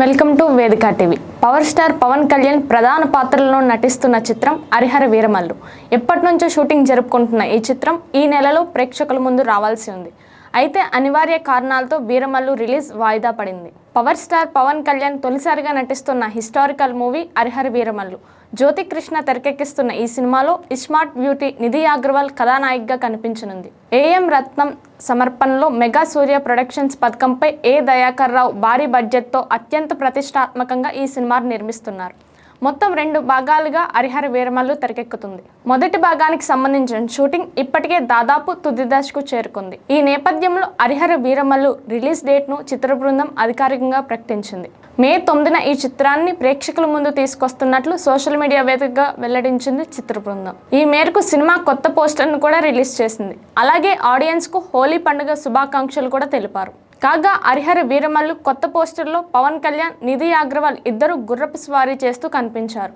Welcome to Vedika TV. Power star Pawan Kalyan ప్రధాన పాత్రలో నటిస్తున్న చిత్రం హరిహర వీరమల్లు ఎప్పటి నుంచో షూటింగ్ జరుపుకుంటున్న ఈ చిత్రం ఈ నెలలో ప్రేక్షకుల ముందు రావాల్సి ఉంది. అయితే అనివార్య కారణాలతో వీరమల్లు రిలీజ్ వాయిదా పడింది. పవర్ స్టార్ పవన్ కళ్యాణ్ తొలిసారిగా నటిస్తున్న హిస్టారికల్ మూవీ హరిహర వీరమల్లు. జ్యోతి కృష్ణ తెరకెక్కిస్తున్న ఈ సినిమాలో ఇస్మార్ట్ బ్యూటీ నిధి అగర్వాల్ కథానాయికగా కనిపించనుంది. ఏఎం రత్నం సమర్పణలో మెగా సూర్య ప్రొడక్షన్స్ పథకంపై ఏ దయాకర్ రావు భారీ బడ్జెట్తో అత్యంత ప్రతిష్టాత్మకంగా ఈ సినిమాను నిర్మిస్తున్నారు. మొత్తం 2 భాగాలుగా హరిహర వీరమల్లు తెరకెక్కుతుంది. మొదటి భాగానికి సంబంధించిన షూటింగ్ ఇప్పటికే దాదాపు తుది దశకు చేరుకుంది. ఈ నేపథ్యంలో హరిహర వీరమల్లు రిలీజ్ డేట్ను చిత్ర బృందం అధికారికంగా ప్రకటించింది. మే 9న ఈ చిత్రాన్ని ప్రేక్షకుల ముందు తీసుకొస్తున్నట్లు సోషల్ మీడియా వేదికగా వెల్లడించింది చిత్ర బృందం. ఈ మేరకు సినిమా కొత్త పోస్టర్ను కూడా రిలీజ్ చేసింది. అలాగే ఆడియన్స్కు హోలీ పండుగ శుభాకాంక్షలు కూడా తెలిపారు. కాగా హరిహర వీరమల్లు కొత్త పోస్టర్లో పవన్ కళ్యాణ్, నిధి అగర్వాల్ ఇద్దరు గుర్రపు స్వారీ చేస్తూ కనిపించారు.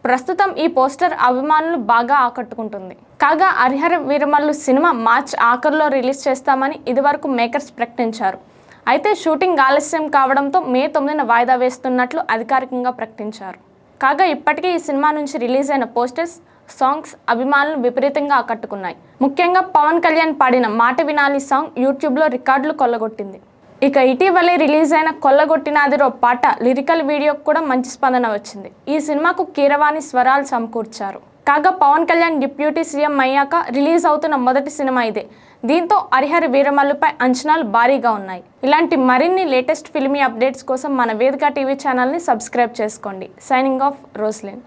ప్రస్తుతం ఈ పోస్టర్ అభిమానులు బాగా ఆకట్టుకుంటుంది. కాగా హరిహర వీరమల్లు సినిమా మార్చి ఆఖరులో రిలీజ్ చేస్తామని ఇదివరకు మేకర్స్ ప్రకటించారు. అయితే షూటింగ్ ఆలస్యం కావడంతో మే 9న వాయిదా వేస్తున్నట్లు అధికారికంగా ప్రకటించారు. కాగా ఇప్పటికే ఈ సినిమా నుంచి రిలీజ్ అయిన పోస్టర్స్, సాంగ్స్ అభిమానులను విపరీతంగా ఆకట్టుకున్నాయి. ముఖ్యంగా పవన్ కళ్యాణ్ పాడిన మాట వినాలి సాంగ్ యూట్యూబ్లో రికార్డులు కొల్లగొట్టింది. ఇక ఇటీవలే రిలీజ్ అయిన కొల్లగొట్టినాదిరో పాట లిరికల్ వీడియోకు కూడా మంచి స్పందన వచ్చింది. ఈ సినిమాకు కీరవాణి స్వరాలు సమకూర్చారు. కాగా పవన్ కళ్యాణ్ డిప్యూటీ సీఎం అయ్యాక రిలీజ్ అవుతున్న మొదటి సినిమా ఇదే. దీంతో హరిహర వీరమల్లుపై అంచనాలు భారీగా ఉన్నాయి. ఇలాంటి మరిన్ని లేటెస్ట్ ఫిల్మీ అప్డేట్స్ కోసం మన వేదిక టీవీ ఛానల్ని సబ్స్క్రైబ్ చేసుకోండి. Signing off, రోస్లిన్.